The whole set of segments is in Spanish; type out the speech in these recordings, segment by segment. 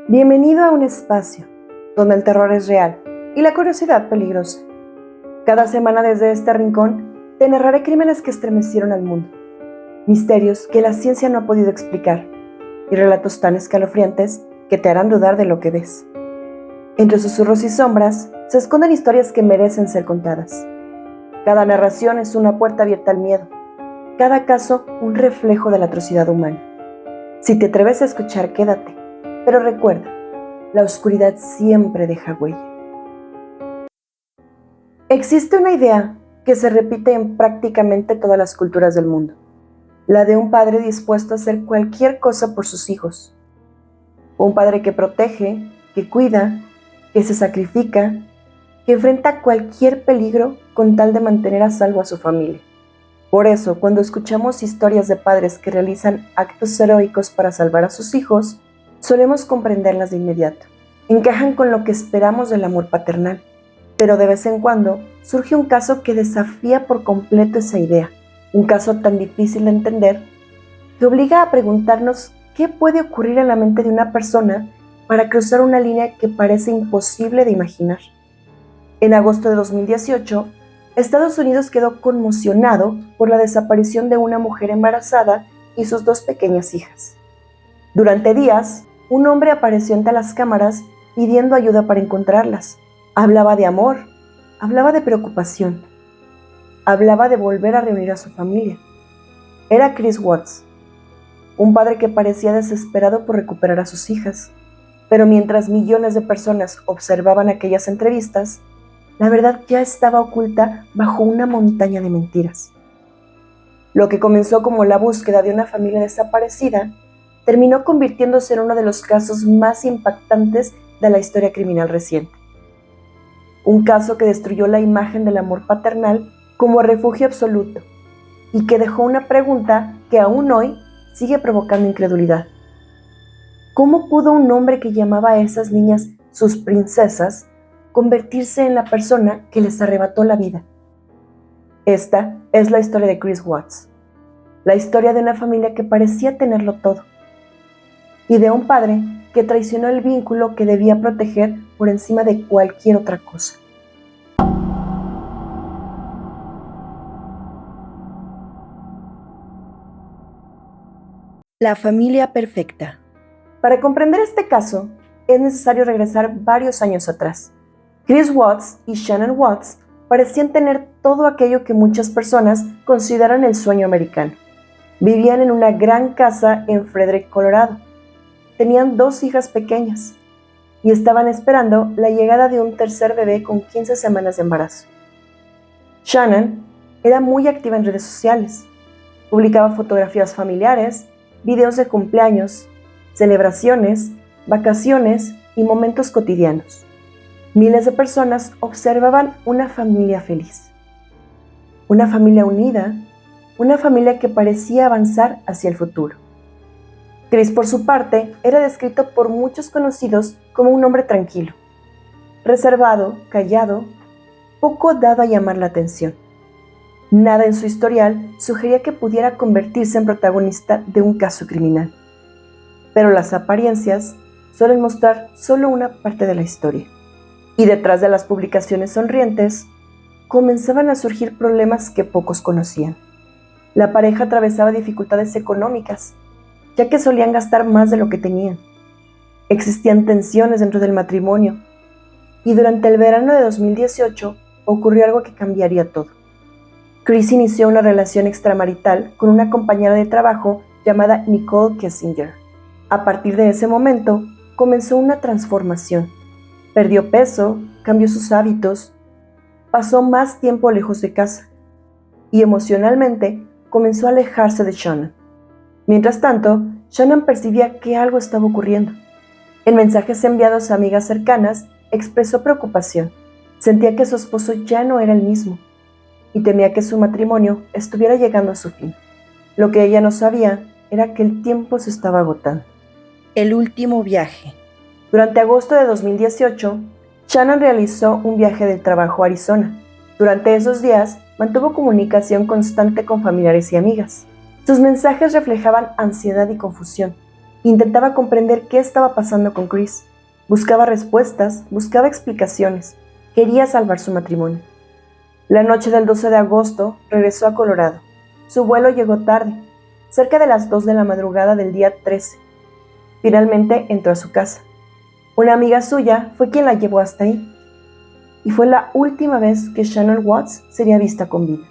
Bienvenido a un espacio donde el terror es real y la curiosidad peligrosa. Cada semana desde este rincón te narraré crímenes que estremecieron al mundo, misterios que la ciencia no ha podido explicar y relatos tan escalofriantes que te harán dudar de lo que ves. Entre susurros y sombras se esconden historias que merecen ser contadas. Cada narración es una puerta abierta al miedo, cada caso un reflejo de la atrocidad humana. Si te atreves a escuchar, quédate, pero recuerda, la oscuridad siempre deja huella. Existe una idea que se repite en prácticamente todas las culturas del mundo, la de un padre dispuesto a hacer cualquier cosa por sus hijos. Un padre que protege, que cuida, que se sacrifica, que enfrenta cualquier peligro con tal de mantener a salvo a su familia. Por eso, cuando escuchamos historias de padres que realizan actos heroicos para salvar a sus hijos, solemos comprenderlas de inmediato. Encajan con lo que esperamos del amor paternal, pero de vez en cuando surge un caso que desafía por completo esa idea, un caso tan difícil de entender que obliga a preguntarnos qué puede ocurrir en la mente de una persona para cruzar una línea que parece imposible de imaginar. En agosto de 2018, Estados Unidos quedó conmocionado por la desaparición de una mujer embarazada y sus dos pequeñas hijas. Durante días, un hombre apareció ante las cámaras pidiendo ayuda para encontrarlas. Hablaba de amor, hablaba de preocupación, hablaba de volver a reunir a su familia. Era Chris Watts, un padre que parecía desesperado por recuperar a sus hijas. Pero mientras millones de personas observaban aquellas entrevistas, la verdad ya estaba oculta bajo una montaña de mentiras. Lo que comenzó como la búsqueda de una familia desaparecida terminó convirtiéndose en uno de los casos más impactantes de la historia criminal reciente. Un caso que destruyó la imagen del amor paternal como refugio absoluto y que dejó una pregunta que aún hoy sigue provocando incredulidad. ¿Cómo pudo un hombre que llamaba a esas niñas sus princesas convertirse en la persona que les arrebató la vida? Esta es la historia de Chris Watts, la historia de una familia que parecía tenerlo todo y de un padre que traicionó el vínculo que debía proteger por encima de cualquier otra cosa. La familia perfecta. Para comprender este caso, es necesario regresar varios años atrás. Chris Watts y Shannon Watts parecían tener todo aquello que muchas personas consideran el sueño americano. Vivían en una gran casa en Frederick, Colorado. Tenían 2 hijas pequeñas y estaban esperando la llegada de un tercer bebé con 15 semanas de embarazo. Shannon era muy activa en redes sociales. Publicaba fotografías familiares, videos de cumpleaños, celebraciones, vacaciones y momentos cotidianos. Miles de personas observaban una familia feliz, una familia unida, una familia que parecía avanzar hacia el futuro. Chris, por su parte, era descrito por muchos conocidos como un hombre tranquilo, reservado, callado, poco dado a llamar la atención. Nada en su historial sugería que pudiera convertirse en protagonista de un caso criminal. Pero las apariencias suelen mostrar solo una parte de la historia. Y detrás de las publicaciones sonrientes, comenzaban a surgir problemas que pocos conocían. La pareja atravesaba dificultades económicas, ya que solían gastar más de lo que tenían. Existían tensiones dentro del matrimonio, y durante el verano de 2018 ocurrió algo que cambiaría todo. Chris inició una relación extramarital con una compañera de trabajo llamada Nicole Kessinger. A partir de ese momento, comenzó una transformación. Perdió peso, cambió sus hábitos, pasó más tiempo lejos de casa y emocionalmente comenzó a alejarse de Shannon. Mientras tanto, Shannon percibía que algo estaba ocurriendo. En mensajes enviados a amigas cercanas, expresó preocupación. Sentía que su esposo ya no era el mismo y temía que su matrimonio estuviera llegando a su fin. Lo que ella no sabía era que el tiempo se estaba agotando. El último viaje. Durante agosto de 2018, Shannon realizó un viaje de trabajo a Arizona. Durante esos días, mantuvo comunicación constante con familiares y amigas. Sus mensajes reflejaban ansiedad y confusión. Intentaba comprender qué estaba pasando con Chris. Buscaba respuestas, buscaba explicaciones. Quería salvar su matrimonio. La noche del 12 de agosto regresó a Colorado. Su vuelo llegó tarde, cerca de las 2 de la madrugada del día 13. Finalmente entró a su casa. Una amiga suya fue quien la llevó hasta ahí. Y fue la última vez que Shannon Watts sería vista con vida.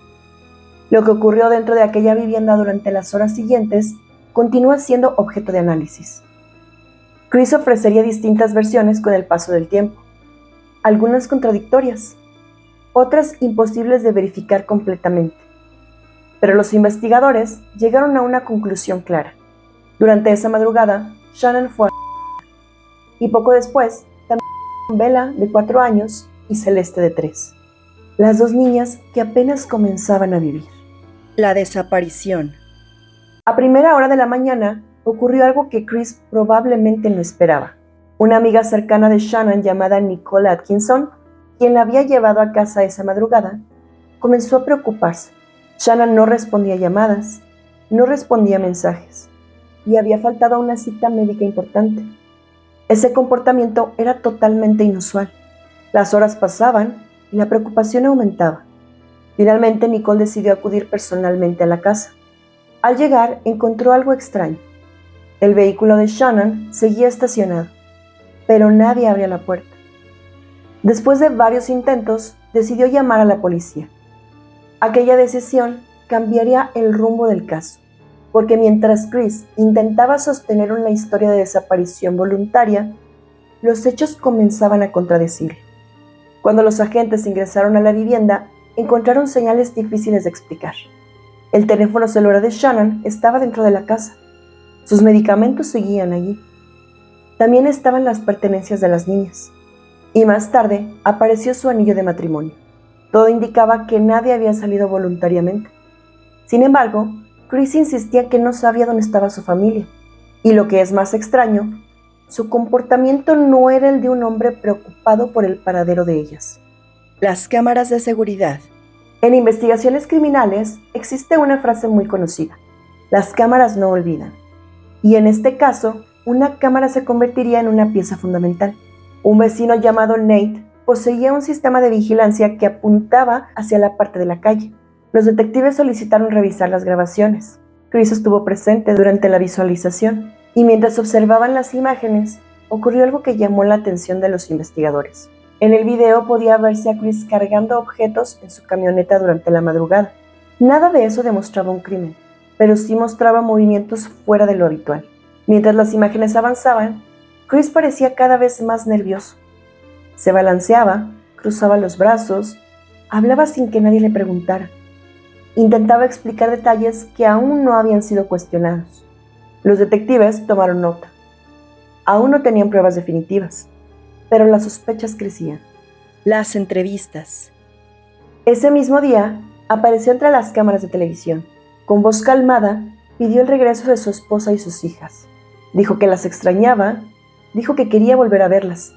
Lo que ocurrió dentro de aquella vivienda durante las horas siguientes continúa siendo objeto de análisis. Chris ofrecería distintas versiones con el paso del tiempo, algunas contradictorias, otras imposibles de verificar completamente. Pero los investigadores llegaron a una conclusión clara. Durante esa madrugada, Shannon fue y poco después, también Bella, de 4 años, y Celeste, de 3. Las dos niñas que apenas comenzaban a vivir. La desaparición. A primera hora de la mañana ocurrió algo que Chris probablemente no esperaba. Una amiga cercana de Shannon llamada Nicole Atkinson, quien la había llevado a casa esa madrugada, comenzó a preocuparse. Shannon no respondía llamadas, no respondía mensajes y había faltado a una cita médica importante. Ese comportamiento era totalmente inusual. Las horas pasaban y la preocupación aumentaba. Finalmente Nicole decidió acudir personalmente a la casa. Al llegar encontró algo extraño. El vehículo de Shannon seguía estacionado, pero nadie abría la puerta. Después de varios intentos, decidió llamar a la policía. Aquella decisión cambiaría el rumbo del caso, porque mientras Chris intentaba sostener una historia de desaparición voluntaria, los hechos comenzaban a contradecirlo. Cuando los agentes ingresaron a la vivienda, encontraron señales difíciles de explicar. El teléfono celular de Shannon estaba dentro de la casa. Sus medicamentos seguían allí. También estaban las pertenencias de las niñas. Y más tarde apareció su anillo de matrimonio. Todo indicaba que nadie había salido voluntariamente. Sin embargo, Chris insistía que no sabía dónde estaba su familia. Y lo que es más extraño, su comportamiento no era el de un hombre preocupado por el paradero de ellas. Las cámaras de seguridad. En investigaciones criminales existe una frase muy conocida: las cámaras no olvidan. Y en este caso, una cámara se convertiría en una pieza fundamental. Un vecino llamado Nate poseía un sistema de vigilancia que apuntaba hacia la parte de la calle. Los detectives solicitaron revisar las grabaciones. Chris estuvo presente durante la visualización y mientras observaban las imágenes, ocurrió algo que llamó la atención de los investigadores. En el video podía verse a Chris cargando objetos en su camioneta durante la madrugada. Nada de eso demostraba un crimen, pero sí mostraba movimientos fuera de lo habitual. Mientras las imágenes avanzaban, Chris parecía cada vez más nervioso. Se balanceaba, cruzaba los brazos, hablaba sin que nadie le preguntara. Intentaba explicar detalles que aún no habían sido cuestionados. Los detectives tomaron nota. Aún no tenían pruebas definitivas, pero las sospechas crecían. Las entrevistas. Ese mismo día, apareció entre las cámaras de televisión. Con voz calmada, pidió el regreso de su esposa y sus hijas. Dijo que las extrañaba, dijo que quería volver a verlas,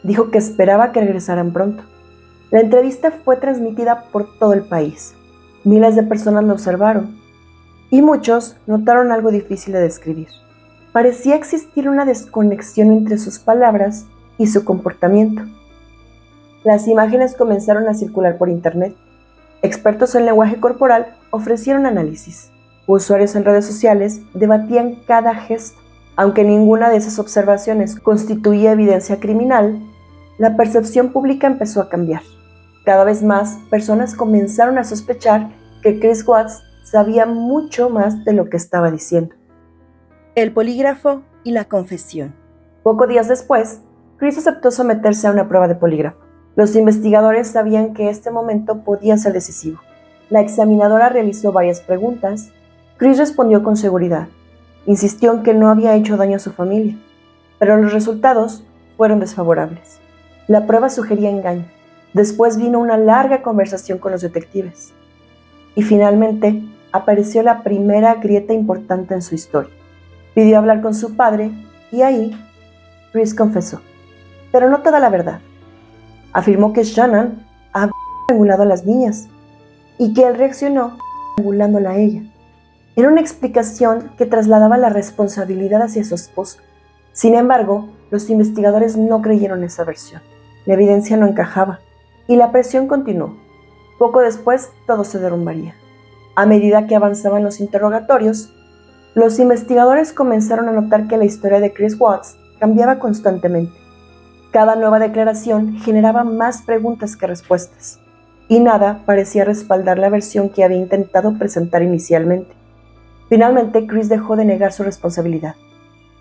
dijo que esperaba que regresaran pronto. La entrevista fue transmitida por todo el país. Miles de personas la observaron y muchos notaron algo difícil de describir. Parecía existir una desconexión entre sus palabras y su comportamiento. Las imágenes comenzaron a circular por internet. Expertos en lenguaje corporal ofrecieron análisis. Usuarios en redes sociales debatían cada gesto. Aunque ninguna de esas observaciones constituía evidencia criminal, la percepción pública empezó a cambiar. Cada vez más personas comenzaron a sospechar que Chris Watts sabía mucho más de lo que estaba diciendo. El polígrafo y la confesión. Pocos días después, Chris aceptó someterse a una prueba de polígrafo. Los investigadores sabían que este momento podía ser decisivo. La examinadora realizó varias preguntas. Chris respondió con seguridad. Insistió en que no había hecho daño a su familia, pero los resultados fueron desfavorables. La prueba sugería engaño. Después vino una larga conversación con los detectives. Y finalmente apareció la primera grieta importante en su historia. Pidió hablar con su padre y ahí Chris confesó, pero no toda la verdad. Afirmó que Shannon había estrangulado a las niñas y que él reaccionó estrangulándola a ella. Era una explicación que trasladaba la responsabilidad hacia su esposo. Sin embargo, los investigadores no creyeron esa versión. La evidencia no encajaba y la presión continuó. Poco después, todo se derrumbaría. A medida que avanzaban los interrogatorios, los investigadores comenzaron a notar que la historia de Chris Watts cambiaba constantemente. Cada nueva declaración generaba más preguntas que respuestas, y nada parecía respaldar la versión que había intentado presentar inicialmente. Finalmente, Chris dejó de negar su responsabilidad.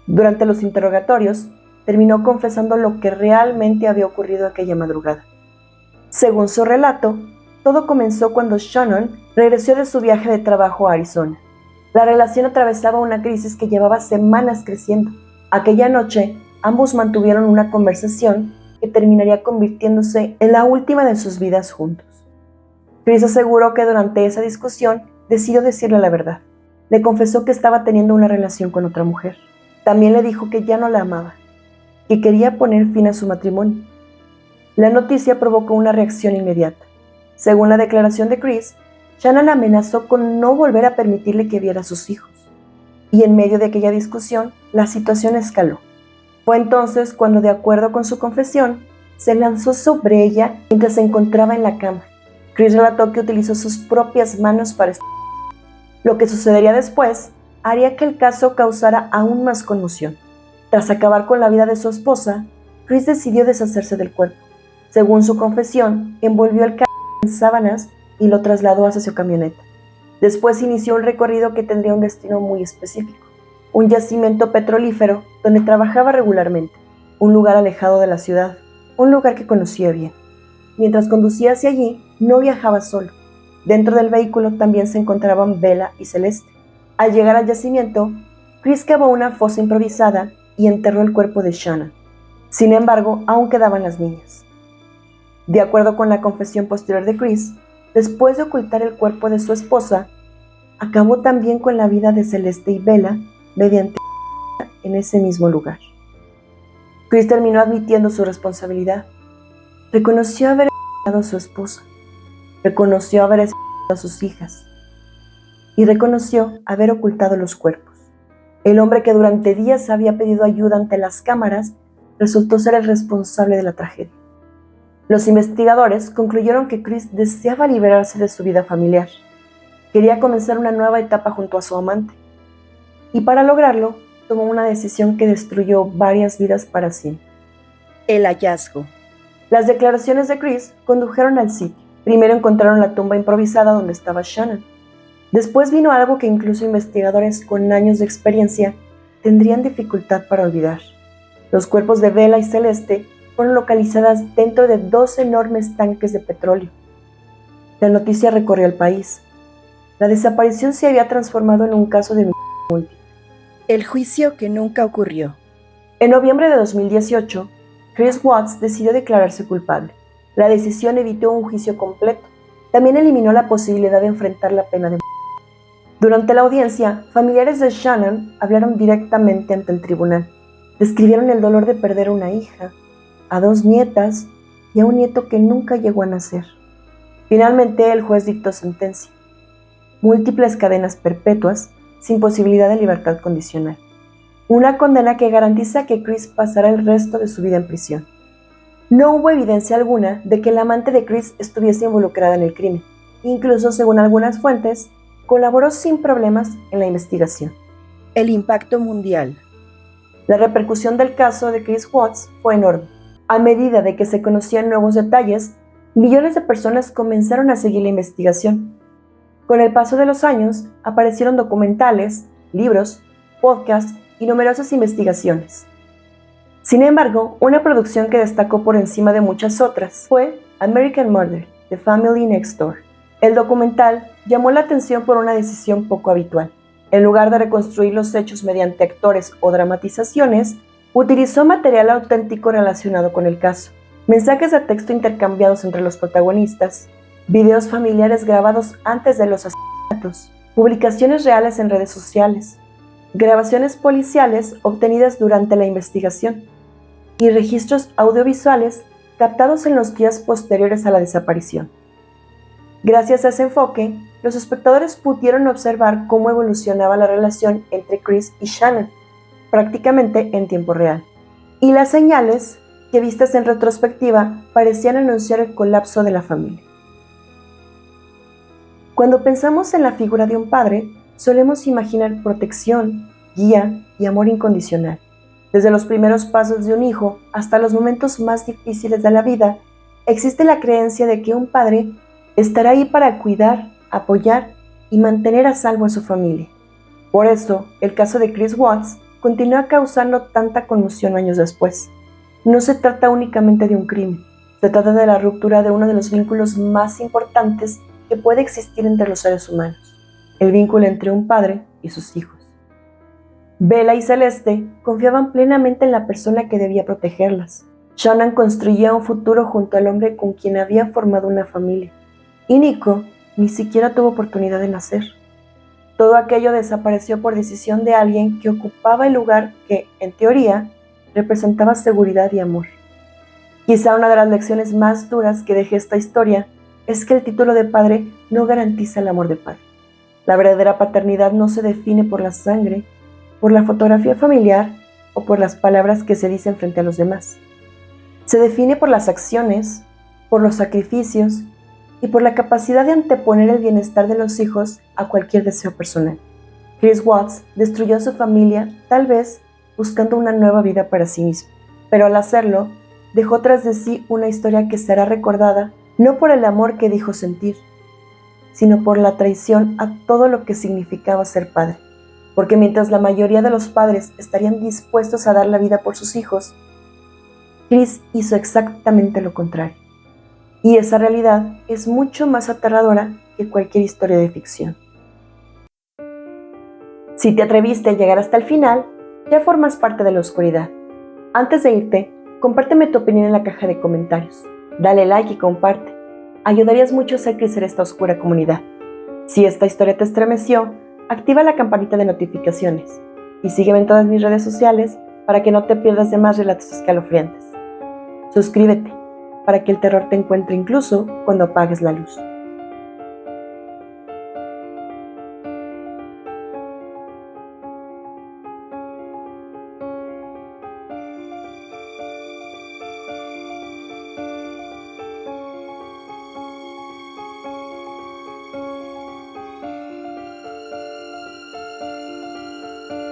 Durante los interrogatorios, terminó confesando lo que realmente había ocurrido aquella madrugada. Según su relato, todo comenzó cuando Shannon regresó de su viaje de trabajo a Arizona. La relación atravesaba una crisis que llevaba semanas creciendo. Aquella noche, ambos mantuvieron una conversación que terminaría convirtiéndose en la última de sus vidas juntos. Chris aseguró que durante esa discusión decidió decirle la verdad. Le confesó que estaba teniendo una relación con otra mujer. También le dijo que ya no la amaba, que quería poner fin a su matrimonio. La noticia provocó una reacción inmediata. Según la declaración de Chris, Shannon amenazó con no volver a permitirle que viera a sus hijos. Y en medio de aquella discusión, la situación escaló. Fue entonces cuando, de acuerdo con su confesión, se lanzó sobre ella mientras se encontraba en la cama. Chris relató que utilizó sus propias manos para lo que sucedería después haría que el caso causara aún más conmoción. Tras acabar con la vida de su esposa, Chris decidió deshacerse del cuerpo. Según su confesión, envolvió el cadáver en sábanas y lo trasladó hacia su camioneta. Después inició un recorrido que tendría un destino muy específico: un yacimiento petrolífero donde trabajaba regularmente, un lugar alejado de la ciudad, un lugar que conocía bien. Mientras conducía hacia allí, no viajaba solo. Dentro del vehículo también se encontraban Bella y Celeste. Al llegar al yacimiento, Chris cavó una fosa improvisada y enterró el cuerpo de Shannon. Sin embargo, aún quedaban las niñas. De acuerdo con la confesión posterior de Chris, después de ocultar el cuerpo de su esposa, acabó también con la vida de Celeste y Bella mediante en ese mismo lugar. Chris terminó admitiendo su responsabilidad. Reconoció haber asesinado a su esposa, reconoció haber asesinado a sus hijas y reconoció haber ocultado los cuerpos. El hombre que durante días había pedido ayuda ante las cámaras resultó ser el responsable de la tragedia. Los investigadores concluyeron que Chris deseaba liberarse de su vida familiar. Quería comenzar una nueva etapa junto a su amante. Y para lograrlo, tomó una decisión que destruyó varias vidas para siempre. El hallazgo. Las declaraciones de Chris condujeron al sitio. Primero encontraron la tumba improvisada donde estaba Shannon. Después vino algo que incluso investigadores con años de experiencia tendrían dificultad para olvidar. Los cuerpos de Bella y Celeste fueron localizadas dentro de 2 enormes tanques de petróleo. La noticia recorrió el país. La desaparición se había transformado en un caso de homicidio múltiple. El juicio que nunca ocurrió. En noviembre de 2018, Chris Watts decidió declararse culpable. La decisión evitó un juicio completo. También eliminó la posibilidad de enfrentar la pena de muerte. Durante la audiencia, familiares de Shannon hablaron directamente ante el tribunal. Describieron el dolor de perder a una hija, a 2 nietas y a un nieto que nunca llegó a nacer. Finalmente, el juez dictó sentencia: múltiples cadenas perpetuas sin posibilidad de libertad condicional. Una condena que garantiza que Chris pasará el resto de su vida en prisión. No hubo evidencia alguna de que la amante de Chris estuviese involucrada en el crimen. Incluso, según algunas fuentes, colaboró sin problemas en la investigación. El impacto mundial. La repercusión del caso de Chris Watts fue enorme. A medida de que se conocían nuevos detalles, millones de personas comenzaron a seguir la investigación. Con el paso de los años, aparecieron documentales, libros, podcasts y numerosas investigaciones. Sin embargo, una producción que destacó por encima de muchas otras fue American Murder: The Family Next Door. El documental llamó la atención por una decisión poco habitual. En lugar de reconstruir los hechos mediante actores o dramatizaciones, utilizó material auténtico relacionado con el caso. Mensajes de texto intercambiados entre los protagonistas, videos familiares grabados antes de los asesinatos, publicaciones reales en redes sociales, grabaciones policiales obtenidas durante la investigación y registros audiovisuales captados en los días posteriores a la desaparición. Gracias a ese enfoque, los espectadores pudieron observar cómo evolucionaba la relación entre Chris y Shannon, prácticamente en tiempo real. Y las señales, que vistas en retrospectiva, parecían anunciar el colapso de la familia. Cuando pensamos en la figura de un padre, solemos imaginar protección, guía y amor incondicional. Desde los primeros pasos de un hijo hasta los momentos más difíciles de la vida, existe la creencia de que un padre estará ahí para cuidar, apoyar y mantener a salvo a su familia. Por eso, el caso de Chris Watts continúa causando tanta conmoción años después. No se trata únicamente de un crimen, se trata de la ruptura de uno de los vínculos más importantes que puede existir entre los seres humanos, el vínculo entre un padre y sus hijos. Bella y Celeste confiaban plenamente en la persona que debía protegerlas. Shannon construía un futuro junto al hombre con quien había formado una familia. Y Nico ni siquiera tuvo oportunidad de nacer. Todo aquello desapareció por decisión de alguien que ocupaba el lugar que, en teoría, representaba seguridad y amor. Quizá una de las lecciones más duras que deja esta historia es que el título de padre no garantiza el amor de padre. La verdadera paternidad no se define por la sangre, por la fotografía familiar o por las palabras que se dicen frente a los demás. Se define por las acciones, por los sacrificios y por la capacidad de anteponer el bienestar de los hijos a cualquier deseo personal. Chris Watts destruyó a su familia, tal vez buscando una nueva vida para sí mismo, pero al hacerlo, dejó tras de sí una historia que será recordada no por el amor que dijo sentir, sino por la traición a todo lo que significaba ser padre. Porque mientras la mayoría de los padres estarían dispuestos a dar la vida por sus hijos, Chris hizo exactamente lo contrario. Y esa realidad es mucho más aterradora que cualquier historia de ficción. Si te atreviste a llegar hasta el final, ya formas parte de la oscuridad. Antes de irte, compárteme tu opinión en la caja de comentarios. Dale like y comparte. Ayudarías mucho a hacer crecer esta oscura comunidad. Si esta historia te estremeció, activa la campanita de notificaciones y sígueme en todas mis redes sociales para que no te pierdas de más relatos escalofriantes. Suscríbete para que el terror te encuentre incluso cuando apagues la luz.